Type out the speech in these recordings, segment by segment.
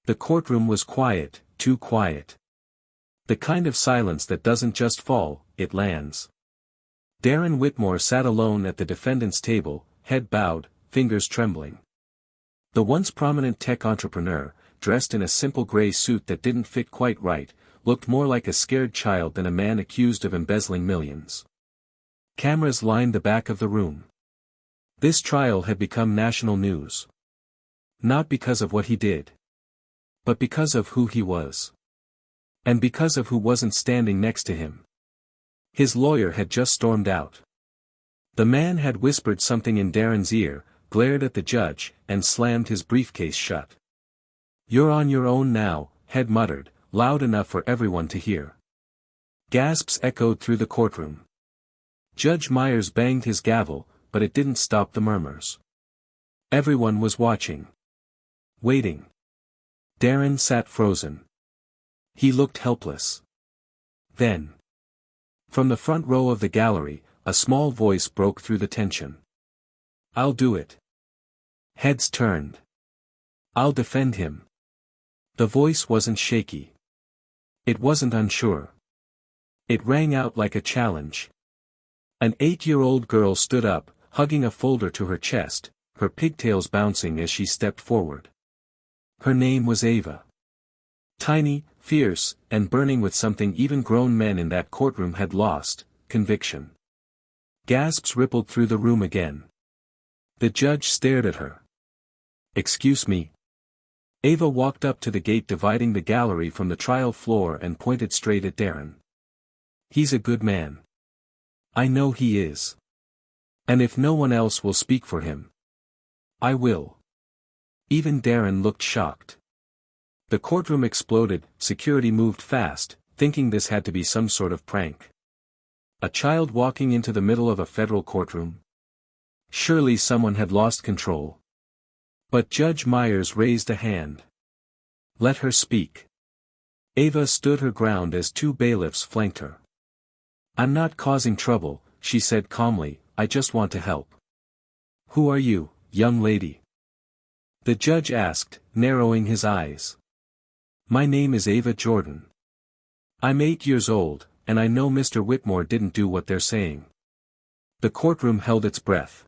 The courtroom was quiet, too quiet. The kind of silence that doesn't just fall, it lands. Darren Whitmore sat alone at the defendant's table, head bowed, fingers trembling. The once prominent tech entrepreneur, dressed in a simple gray suit that didn't fit quite right, looked more like a scared child than a man accused of embezzling millions. Cameras lined the back of the room. This trial had become national news. Not because of what he did, but because of who he was. And because of who wasn't standing next to him. His lawyer had just stormed out. The man had whispered something in Darren's ear, glared at the judge, and slammed his briefcase shut. "You're on your own now," Head muttered, loud enough for everyone to hear. Gasps echoed through the courtroom. Judge Myers banged his gavel, but it didn't stop the murmurs. Everyone was watching. Waiting. Darren sat frozen. He looked helpless. Then, from the front row of the gallery, a small voice broke through the tension. "I'll do it." Heads turned. "I'll defend him." The voice wasn't shaky. It wasn't unsure. It rang out like a challenge. An 8-year-old girl stood up, hugging a folder to her chest, her pigtails bouncing as she stepped forward. Her name was Ava. Tiny, fierce, and burning with something even grown men in that courtroom had lost, conviction. Gasps rippled through the room again. The judge stared at her. "Excuse me." Ava walked up to the gate dividing the gallery from the trial floor and pointed straight at Darren. "He's a good man. I know he is. And if no one else will speak for him, I will." Even Darren looked shocked. The courtroom exploded, security moved fast, thinking this had to be some sort of prank. A child walking into the middle of a federal courtroom? Surely someone had lost control. But Judge Myers raised a hand. "Let her speak." Ava stood her ground as 2 bailiffs flanked her. "I'm not causing trouble," she said calmly, "I just want to help." "Who are you, young lady?" the judge asked, narrowing his eyes. "My name is Ava Jordan. I'm 8 years old, and I know Mr. Whitmore didn't do what they're saying." The courtroom held its breath.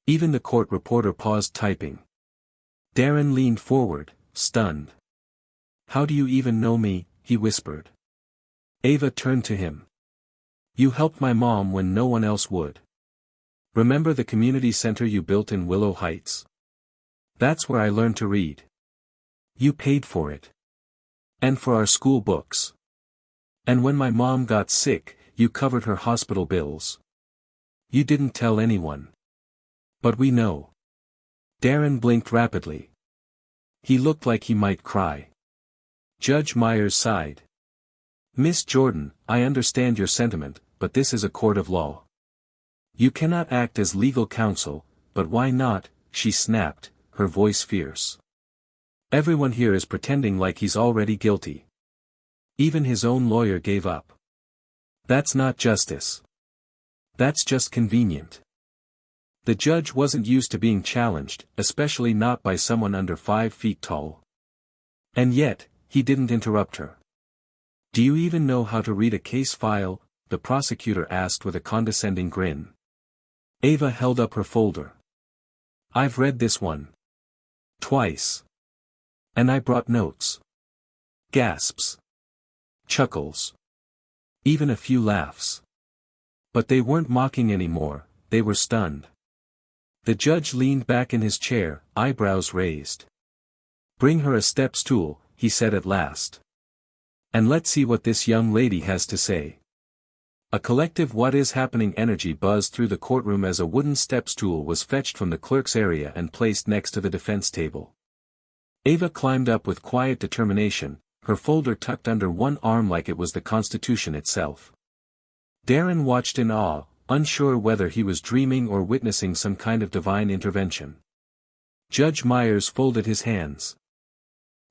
Even the court reporter paused typing. Darren leaned forward, stunned. "How do you even know me?" he whispered. Ava turned to him. "You helped my mom when no one else would. Remember the community center you built in Willow Heights? That's where I learned to read. You paid for it. And for our school books. And when my mom got sick, you covered her hospital bills. You didn't tell anyone. But we know." Darren blinked rapidly. He looked like he might cry. Judge Myers sighed. "Miss Jordan, I understand your sentiment, but this is a court of law. You cannot act as legal counsel, but why not?" she snapped, her voice fierce. "Everyone here is pretending like he's already guilty. Even his own lawyer gave up. That's not justice. That's just convenient." The judge wasn't used to being challenged, especially not by someone under 5 feet tall. And yet, he didn't interrupt her. "Do you even know how to read a case file?" the prosecutor asked with a condescending grin. Ava held up her folder. "I've read this one. Twice. And I brought notes." Gasps. Chuckles. Even a few laughs. But they weren't mocking anymore, they were stunned. The judge leaned back in his chair, eyebrows raised. "Bring her a step stool," he said at last. "And let's see what this young lady has to say." A collective "what is happening" energy buzzed through the courtroom as a wooden step stool was fetched from the clerk's area and placed next to the defense table. Ava climbed up with quiet determination, her folder tucked under one arm like it was the Constitution itself. Darren watched in awe, unsure whether he was dreaming or witnessing some kind of divine intervention. Judge Myers folded his hands.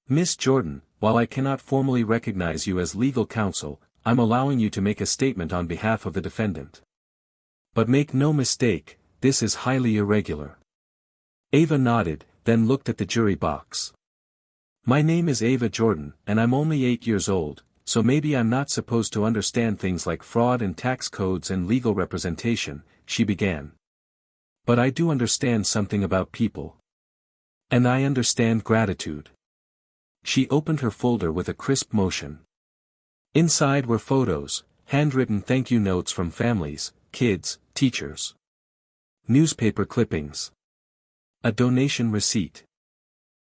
"Miss Jordan, while I cannot formally recognize you as legal counsel, I'm allowing you to make a statement on behalf of the defendant. But make no mistake, this is highly irregular." Ava nodded, then looked at the jury box. My name is Ava Jordan, and I'm only 8 years old, so maybe I'm not supposed to understand things like fraud and tax codes and legal representation, she began. But I do understand something about people. And I understand gratitude. She opened her folder with a crisp motion. Inside were photos, handwritten thank you notes from families, kids, teachers. Newspaper clippings. A donation receipt.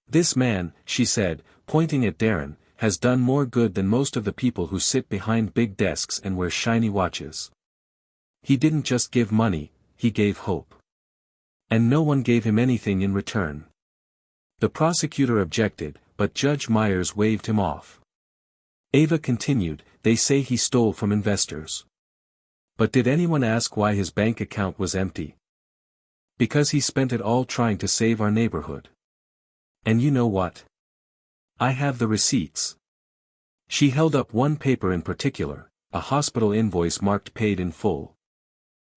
This man, she said, pointing at Darren, has done more good than most of the people who sit behind big desks and wear shiny watches. He didn't just give money, he gave hope. And no one gave him anything in return. The prosecutor objected, but Judge Myers waved him off. Ava continued, they say he stole from investors. But did anyone ask why his bank account was empty? Because he spent it all trying to save our neighborhood. And you know what? I have the receipts. She held up one paper in particular, a hospital invoice marked paid in full.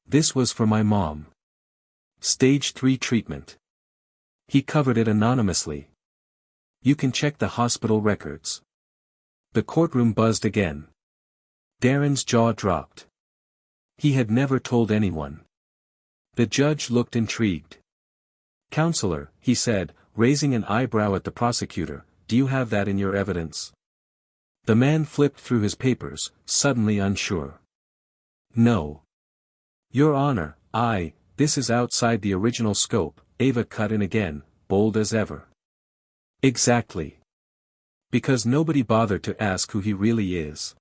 This was for my mom. Stage 3 treatment. He covered it anonymously. You can check the hospital records. The courtroom buzzed again. Darren's jaw dropped. He had never told anyone. The judge looked intrigued. Counselor, he said, raising an eyebrow at the prosecutor, do you have that in your evidence? The man flipped through his papers, suddenly unsure. No. Your Honor, this is outside the original scope, Ava cut in again, bold as ever. Exactly. Because nobody bothered to ask who he really is.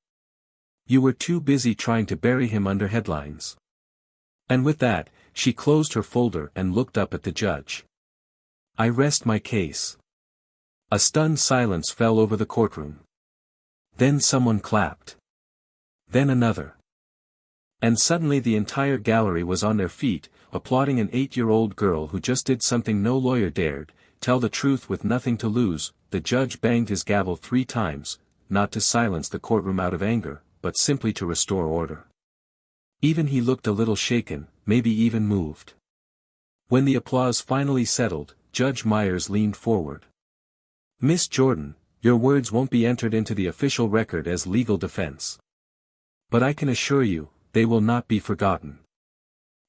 You were too busy trying to bury him under headlines. And with that, she closed her folder and looked up at the judge. I rest my case. A stunned silence fell over the courtroom. Then someone clapped. Then another. And suddenly the entire gallery was on their feet, applauding an 8-year-old girl who just did something no lawyer dared, tell the truth with nothing to lose. The judge banged his gavel 3 times, not to silence the courtroom out of anger, but simply to restore order. Even he looked a little shaken, maybe even moved. When the applause finally settled, Judge Myers leaned forward. Miss Jordan, your words won't be entered into the official record as legal defense. But I can assure you, they will not be forgotten.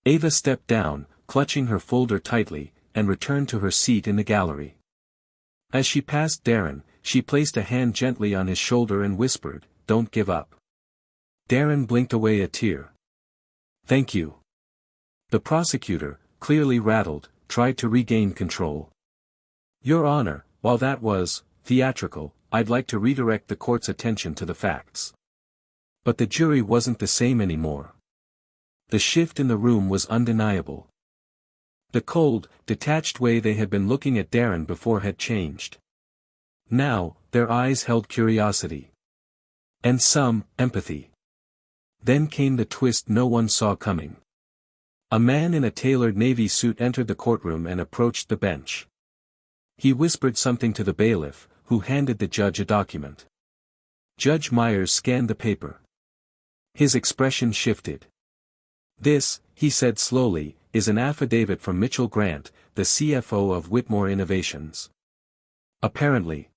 Ava stepped down, clutching her folder tightly, and returned to her seat in the gallery. As she passed Darren, she placed a hand gently on his shoulder and whispered, "Don't give up." Darren blinked away a tear. "Thank you." The prosecutor, clearly rattled, tried to regain control. "Your Honor, while that was theatrical, I'd like to redirect the court's attention to the facts." But the jury wasn't the same anymore. The shift in the room was undeniable. The cold, detached way they had been looking at Darren before had changed. Now, their eyes held curiosity. And some, empathy. Then came the twist no one saw coming. A man in a tailored navy suit entered the courtroom and approached the bench. He whispered something to the bailiff, who handed the judge a document. Judge Myers scanned the paper. His expression shifted. "This," he said slowly, "is an affidavit from Mitchell Grant, the CFO of Whitmore Innovations. Apparently,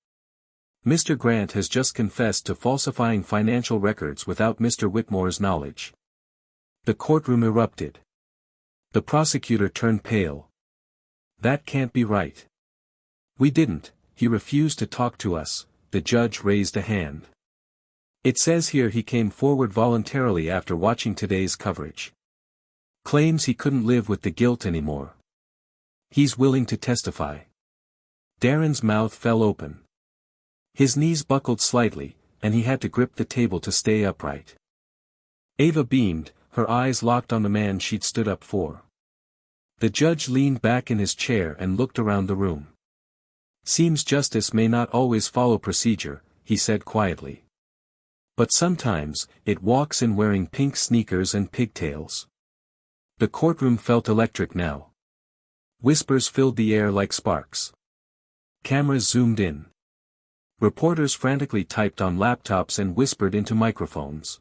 Mr. Grant has just confessed to falsifying financial records without Mr. Whitmore's knowledge." The courtroom erupted. The prosecutor turned pale. "That can't be right." "We didn't, he refused to talk to us," the judge raised a hand. "It says here he came forward voluntarily after watching today's coverage. Claims he couldn't live with the guilt anymore. He's willing to testify." Darren's mouth fell open. His knees buckled slightly, and he had to grip the table to stay upright. Ava beamed, her eyes locked on the man she'd stood up for. The judge leaned back in his chair and looked around the room. "Seems justice may not always follow procedure," he said quietly. "But sometimes, it walks in wearing pink sneakers and pigtails." The courtroom felt electric now. Whispers filled the air like sparks. Cameras zoomed in. Reporters frantically typed on laptops and whispered into microphones.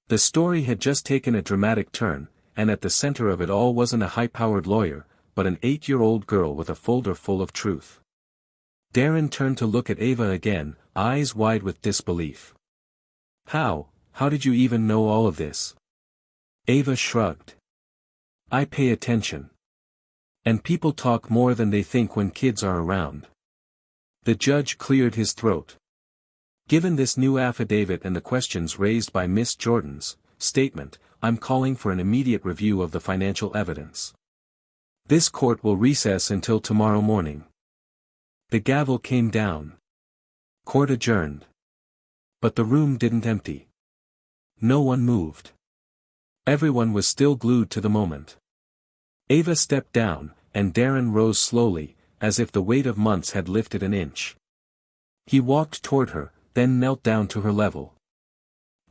The story had just taken a dramatic turn, and at the center of it all wasn't a high-powered lawyer, but an 8-year-old girl with a folder full of truth. Darren turned to look at Ava again, eyes wide with disbelief. How did you even know all of this? Ava shrugged. I pay attention. And people talk more than they think when kids are around. The judge cleared his throat. Given this new affidavit and the questions raised by Miss Jordan's statement, I'm calling for an immediate review of the financial evidence. This court will recess until tomorrow morning. The gavel came down. Court adjourned. But the room didn't empty. No one moved. Everyone was still glued to the moment. Ava stepped down, and Darren rose slowly, as if the weight of months had lifted an inch. He walked toward her, then knelt down to her level.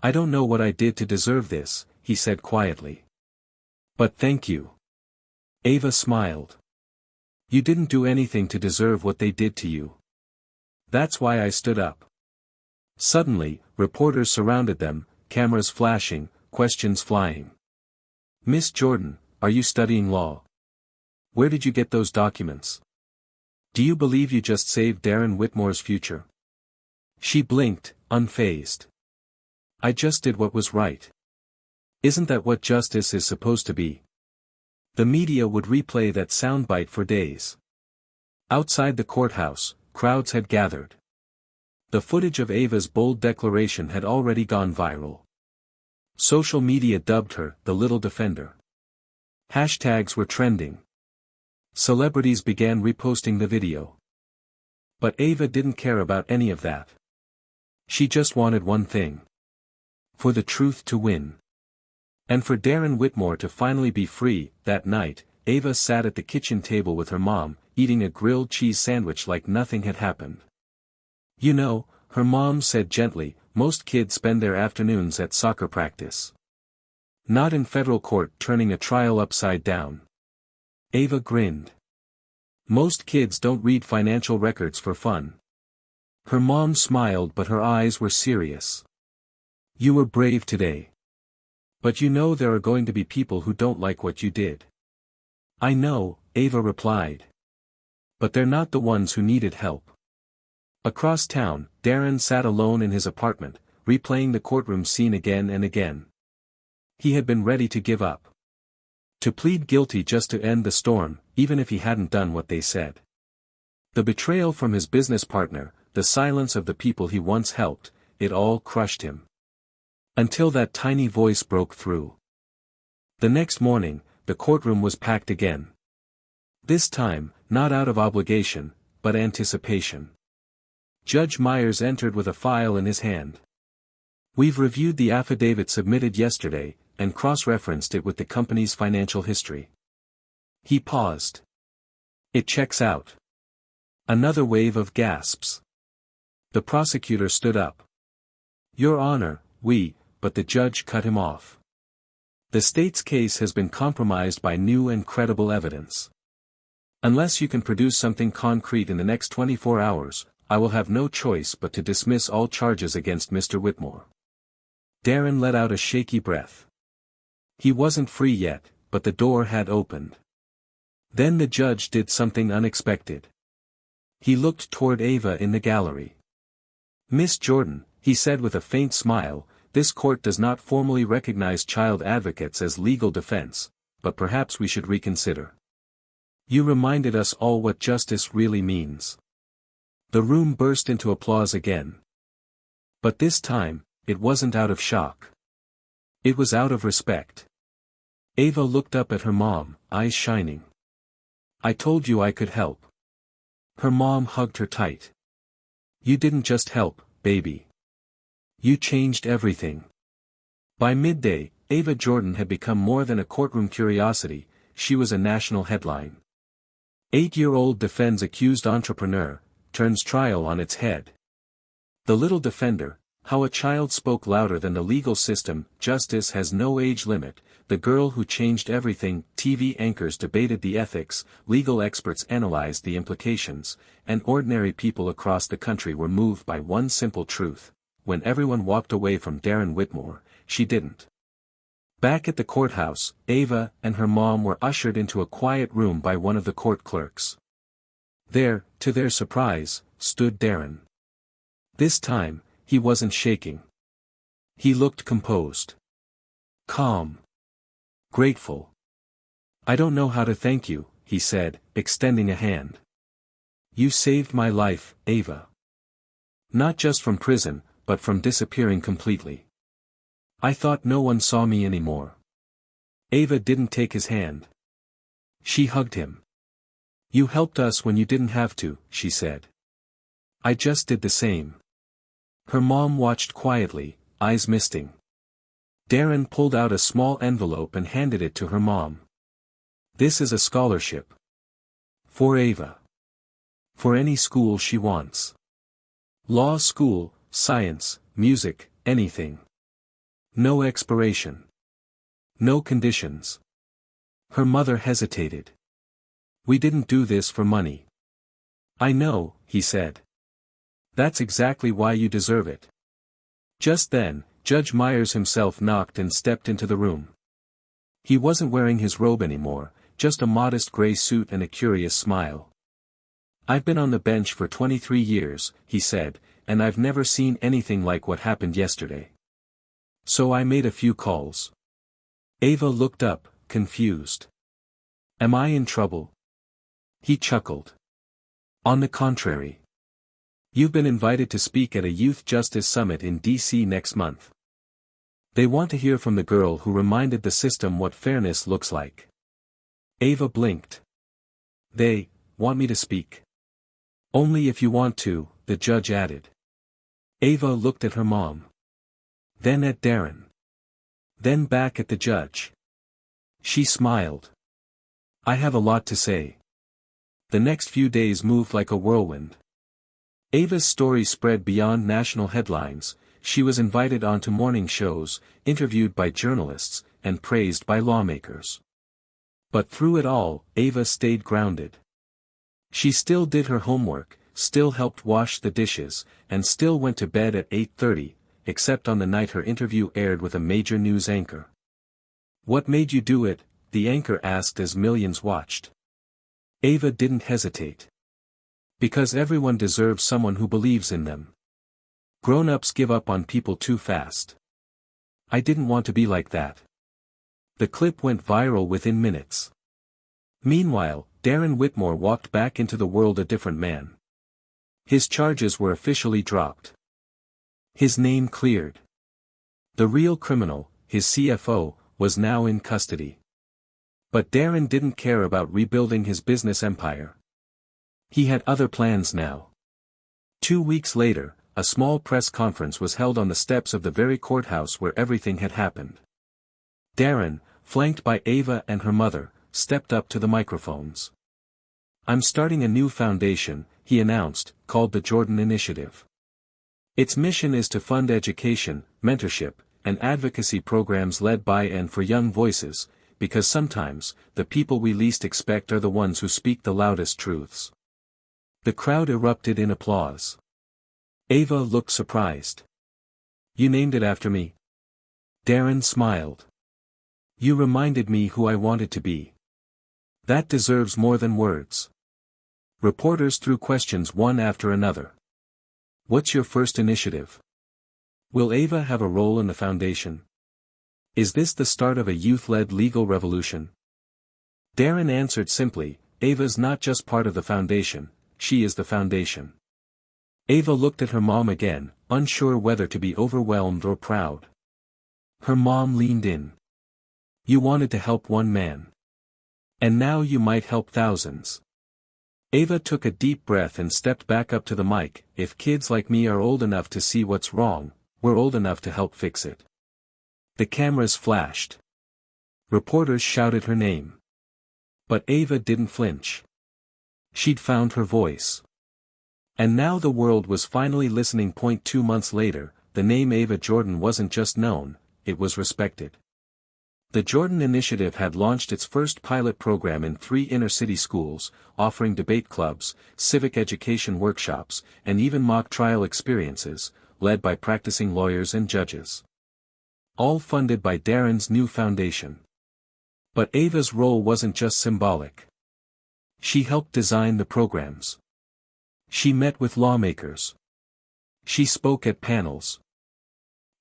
I don't know what I did to deserve this, he said quietly. But thank you. Ava smiled. You didn't do anything to deserve what they did to you. That's why I stood up. Suddenly, reporters surrounded them, cameras flashing, questions flying. Miss Jordan, are you studying law? Where did you get those documents? Do you believe you just saved Darren Whitmore's future? She blinked, unfazed. I just did what was right. Isn't that what justice is supposed to be? The media would replay that soundbite for days. Outside the courthouse, crowds had gathered. The footage of Ava's bold declaration had already gone viral. Social media dubbed her the Little Defender. Hashtags were trending. Celebrities began reposting the video. But Ava didn't care about any of that. She just wanted one thing. For the truth to win. And for Darren Whitmore to finally be free. That night, Ava sat at the kitchen table with her mom, eating a grilled cheese sandwich like nothing had happened. You know, her mom said gently, most kids spend their afternoons at soccer practice. Not in federal court turning a trial upside down. Ava grinned. Most kids don't read financial records for fun. Her mom smiled but her eyes were serious. You were brave today. But you know there are going to be people who don't like what you did. I know, Ava replied. But they're not the ones who needed help. Across town, Darren sat alone in his apartment, replaying the courtroom scene again and again. He had been ready to give up. To plead guilty just to end the storm, even if he hadn't done what they said. The betrayal from his business partner, the silence of the people he once helped, it all crushed him. Until that tiny voice broke through. The next morning, the courtroom was packed again. This time, not out of obligation, but anticipation. Judge Myers entered with a file in his hand. We've reviewed the affidavit submitted yesterday, and cross-referenced it with the company's financial history. He paused. It checks out. Another wave of gasps. The prosecutor stood up. Your Honor, but the judge cut him off. The state's case has been compromised by new and credible evidence. Unless you can produce something concrete in the next 24 hours, I will have no choice but to dismiss all charges against Mr. Whitmore. Darren let out a shaky breath. He wasn't free yet, but the door had opened. Then the judge did something unexpected. He looked toward Ava in the gallery. Miss Jordan, he said with a faint smile, this court does not formally recognize child advocates as legal defense, but perhaps we should reconsider. You reminded us all what justice really means. The room burst into applause again. But this time, it wasn't out of shock. It was out of respect. Ava looked up at her mom, eyes shining. I told you I could help. Her mom hugged her tight. You didn't just help, baby. You changed everything. By midday, Ava Jordan had become more than a courtroom curiosity, she was a national headline. 8-year-old defends accused entrepreneur, turns trial on its head. The Little Defender, how a child spoke louder than the legal system, justice has no age limit, the girl who changed everything, TV anchors debated the ethics, legal experts analyzed the implications, and ordinary people across the country were moved by one simple truth. When everyone walked away from Darren Whitmore, she didn't. Back at the courthouse, Ava and her mom were ushered into a quiet room by one of the court clerks. There, to their surprise, stood Darren. This time, he wasn't shaking. He looked composed. Calm. Grateful. "I don't know how to thank you," he said, extending a hand. "You saved my life, Ava. Not just from prison, but from disappearing completely. I thought no one saw me anymore." Ava didn't take his hand. She hugged him. "You helped us when you didn't have to," she said. "I just did the same." Her mom watched quietly, eyes misting. Darren pulled out a small envelope and handed it to her mom. "This is a scholarship. For Ava. For any school she wants. Law school, science, music, anything. No expiration. No conditions." Her mother hesitated. "We didn't do this for money." "I know," he said. "That's exactly why you deserve it." Just then, Judge Myers himself knocked and stepped into the room. He wasn't wearing his robe anymore, just a modest gray suit and a curious smile. "I've been on the bench for 23 years, he said, "and I've never seen anything like what happened yesterday. So I made a few calls." Ava looked up, confused. "Am I in trouble?" He chuckled. "On the contrary. You've been invited to speak at a Youth Justice Summit in D.C. next month. They want to hear from the girl who reminded the system what fairness looks like." Ava blinked. "They want me to speak?" "Only if you want to," the judge added. Ava looked at her mom. Then at Darren. Then back at the judge. She smiled. "I have a lot to say." The next few days moved like a whirlwind. Ava's story spread beyond national headlines. She was invited onto morning shows, interviewed by journalists, and praised by lawmakers. But through it all, Ava stayed grounded. She still did her homework, still helped wash the dishes, and still went to bed at 8:30, except on the night her interview aired with a major news anchor. "What made you do it?" the anchor asked as millions watched. Ava didn't hesitate. "Because everyone deserves someone who believes in them. Grown-ups give up on people too fast. I didn't want to be like that." The clip went viral within minutes. Meanwhile, Darren Whitmore walked back into the world a different man. His charges were officially dropped. His name cleared. The real criminal, his CFO, was now in custody. But Darren didn't care about rebuilding his business empire. He had other plans now. 2 weeks later, a small press conference was held on the steps of the very courthouse where everything had happened. Darren, flanked by Ava and her mother, stepped up to the microphones. "I'm starting a new foundation," he announced, called the Jordan Initiative. Its mission is to fund education, mentorship, and advocacy programs led by and for young voices, because sometimes, the people we least expect are the ones who speak the loudest truths. The crowd erupted in applause. Ava looked surprised. "You named it after me?" Darren smiled. "You reminded me who I wanted to be. That deserves more than words." Reporters threw questions one after another. "What's your first initiative? Will Ava have a role in the foundation? Is this the start of a youth-led legal revolution?" Darren answered simply, "Ava's not just part of the foundation, she is the foundation." Ava looked at her mom again, unsure whether to be overwhelmed or proud. Her mom leaned in. "You wanted to help one man. And now you might help thousands." Ava took a deep breath and stepped back up to the mic. "If kids like me are old enough to see what's wrong, we're old enough to help fix it." The cameras flashed. Reporters shouted her name. But Ava didn't flinch. She'd found her voice. And now the world was finally listening. 2 months later, the name Ava Jordan wasn't just known, it was respected. The Jordan Initiative had launched its first pilot program in 3 inner-city schools, offering debate clubs, civic education workshops, and even mock trial experiences, led by practicing lawyers and judges. All funded by Darren's new foundation. But Ava's role wasn't just symbolic. She helped design the programs. She met with lawmakers. She spoke at panels.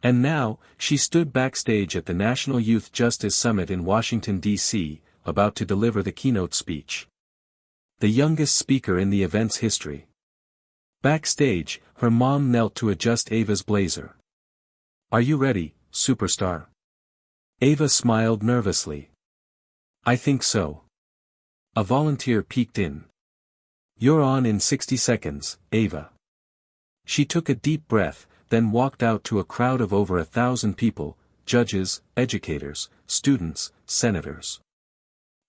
And now, she stood backstage at the National Youth Justice Summit in Washington, D.C., about to deliver the keynote speech. The youngest speaker in the event's history. Backstage, her mom knelt to adjust Ava's blazer. "Are you ready, superstar?" Ava smiled nervously. "I think so." A volunteer peeked in. "You're on in 60 seconds, Ava." She took a deep breath, then walked out to a crowd of over 1,000 people, judges, educators, students, senators.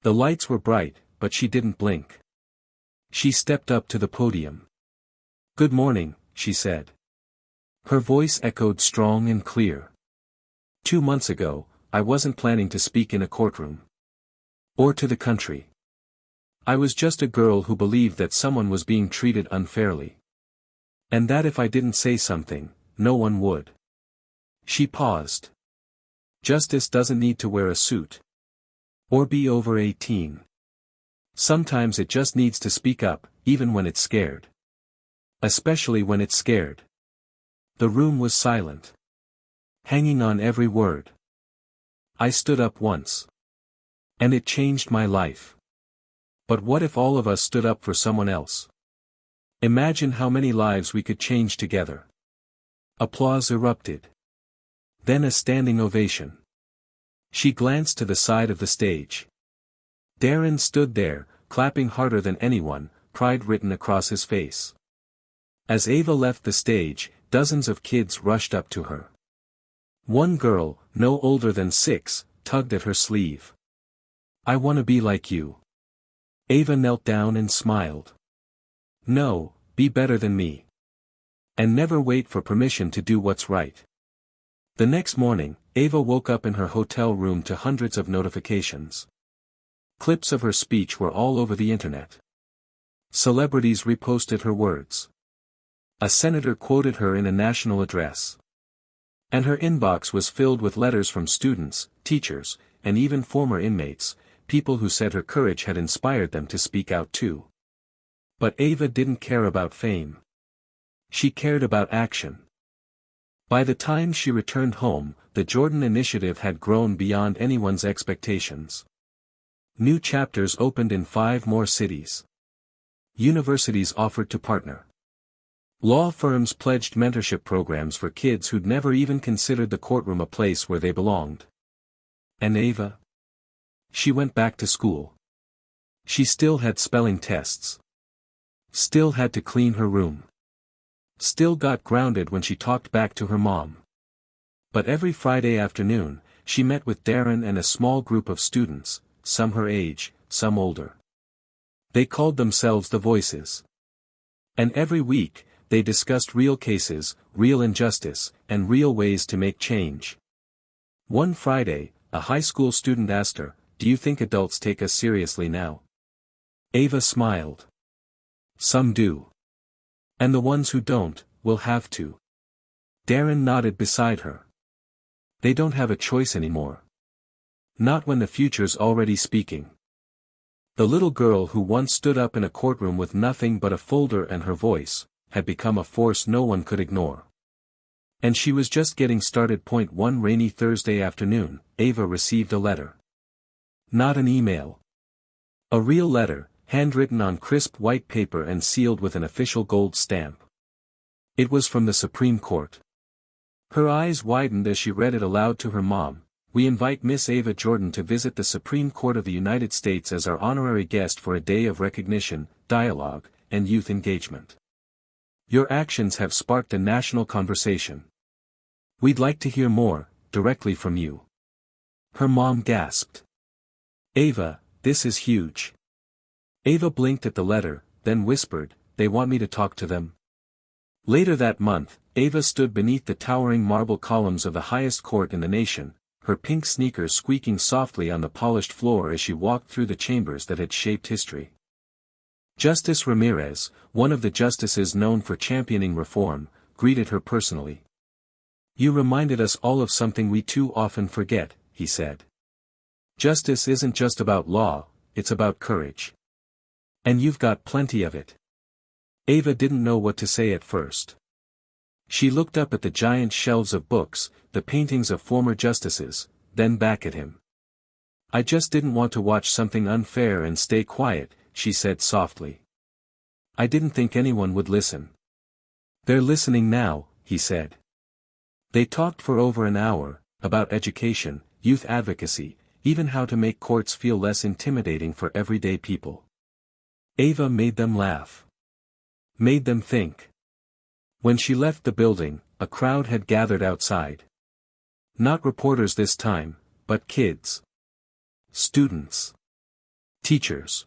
The lights were bright, but she didn't blink. She stepped up to the podium. "Good morning," she said. Her voice echoed strong and clear. 2 months ago, I wasn't planning to speak in a courtroom. Or to the country. I was just a girl who believed that someone was being treated unfairly. And that if I didn't say something, no one would. She paused. Justice doesn't need to wear a suit. Or be over 18. Sometimes it just needs to speak up, even when it's scared. Especially when it's scared. The room was silent. Hanging on every word. I stood up once. And it changed my life. But what if all of us stood up for someone else? Imagine how many lives we could change together. Applause erupted. Then a standing ovation. She glanced to the side of the stage. Darren stood there, clapping harder than anyone, pride written across his face. As Ava left the stage, dozens of kids rushed up to her. One girl, no older than 6, tugged at her sleeve. "I want to be like you." Ava knelt down and smiled. "No, be better than me. And never wait for permission to do what's right." The next morning, Ava woke up in her hotel room to hundreds of notifications. Clips of her speech were all over the internet. Celebrities reposted her words. A senator quoted her in a national address. And her inbox was filled with letters from students, teachers, and even former inmates, people who said her courage had inspired them to speak out too. But Ava didn't care about fame. She cared about action. By the time she returned home, the Jordan Initiative had grown beyond anyone's expectations. New chapters opened in 5 more cities. Universities offered to partner. Law firms pledged mentorship programs for kids who'd never even considered the courtroom a place where they belonged. And Ava? She went back to school. She still had spelling tests. Still had to clean her room. Still got grounded when she talked back to her mom. But every Friday afternoon, she met with Darren and a small group of students, some her age, some older. They called themselves the Voices. And every week, they discussed real cases, real injustice, and real ways to make change. One Friday, a high school student asked her, "Do you think adults take us seriously now?" Ava smiled. "Some do. And the ones who don't, will have to." Darren nodded beside her. "They don't have a choice anymore. Not when the future's already speaking." The little girl who once stood up in a courtroom with nothing but a folder and her voice, had become a force no one could ignore. And she was just getting started. One rainy Thursday afternoon, Ava received a letter. Not an email. A real letter, handwritten on crisp white paper and sealed with an official gold stamp. It was from the Supreme Court. Her eyes widened as she read it aloud to her mom. "We invite Miss Ava Jordan to visit the Supreme Court of the United States as our honorary guest for a day of recognition, dialogue, and youth engagement. Your actions have sparked a national conversation. We'd like to hear more, directly from you." Her mom gasped. "Ava, this is huge." Ava blinked at the letter, then whispered, "They want me to talk to them?" Later that month, Ava stood beneath the towering marble columns of the highest court in the nation, her pink sneakers squeaking softly on the polished floor as she walked through the chambers that had shaped history. Justice Ramirez, one of the justices known for championing reform, greeted her personally. "You reminded us all of something we too often forget," he said. "Justice isn't just about law, it's about courage. And you've got plenty of it." Ava didn't know what to say at first. She looked up at the giant shelves of books, the paintings of former justices, then back at him. I just didn't want to watch something unfair and stay quiet, she said softly. I didn't think anyone would listen. They're listening now, he said. They talked for over an hour, about education, youth advocacy, even how to make courts feel less intimidating for everyday people. Ava made them laugh. Made them think. When she left the building, a crowd had gathered outside. Not reporters this time, but kids. Students. Teachers.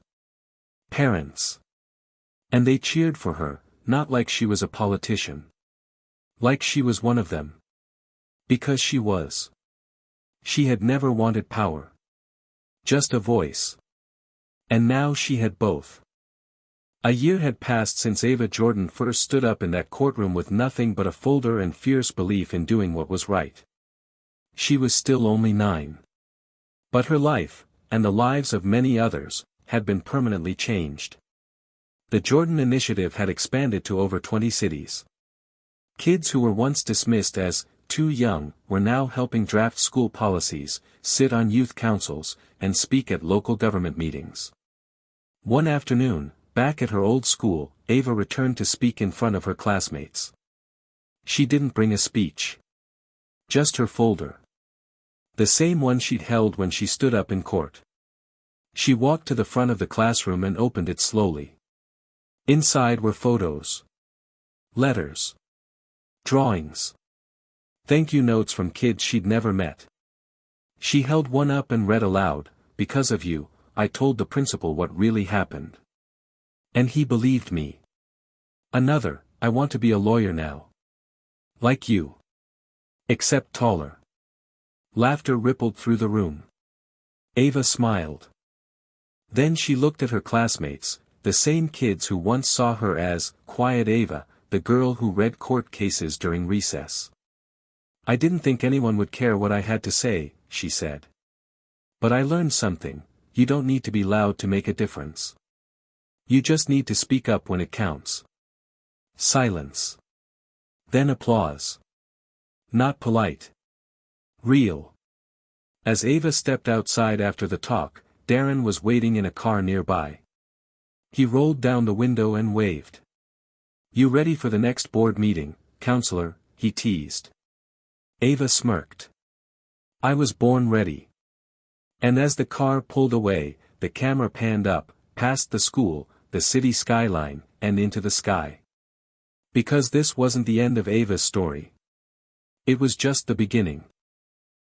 Parents. And they cheered for her, not like she was a politician. Like she was one of them. Because she was. She had never wanted power. Just a voice. And now she had both. A year had passed since Ava Jordan first stood up in that courtroom with nothing but a folder and fierce belief in doing what was right. She was still only 9. But her life, and the lives of many others, had been permanently changed. The Jordan Initiative had expanded to over 20 cities. Kids who were once dismissed as too young were now helping draft school policies, sit on youth councils, and speak at local government meetings. One afternoon, back at her old school, Ava returned to speak in front of her classmates. She didn't bring a speech. Just her folder. The same one she'd held when she stood up in court. She walked to the front of the classroom and opened it slowly. Inside were photos. Letters. Drawings. Thank you notes from kids she'd never met. She held one up and read aloud, "Because of you, I told the principal what really happened. And he believed me." Another, "I want to be a lawyer now. Like you. Except taller." Laughter rippled through the room. Ava smiled. Then she looked at her classmates, the same kids who once saw her as Quiet Ava, the girl who read court cases during recess. "I didn't think anyone would care what I had to say," she said. "But I learned something. You don't need to be loud to make a difference. You just need to speak up when it counts." Silence. Then applause. Not polite. Real. As Ava stepped outside after the talk, Darren was waiting in a car nearby. He rolled down the window and waved. "You ready for the next board meeting, counselor?" he teased. Ava smirked. "I was born ready." And as the car pulled away, the camera panned up, past the school, the city skyline, and into the sky. Because this wasn't the end of Ava's story. It was just the beginning.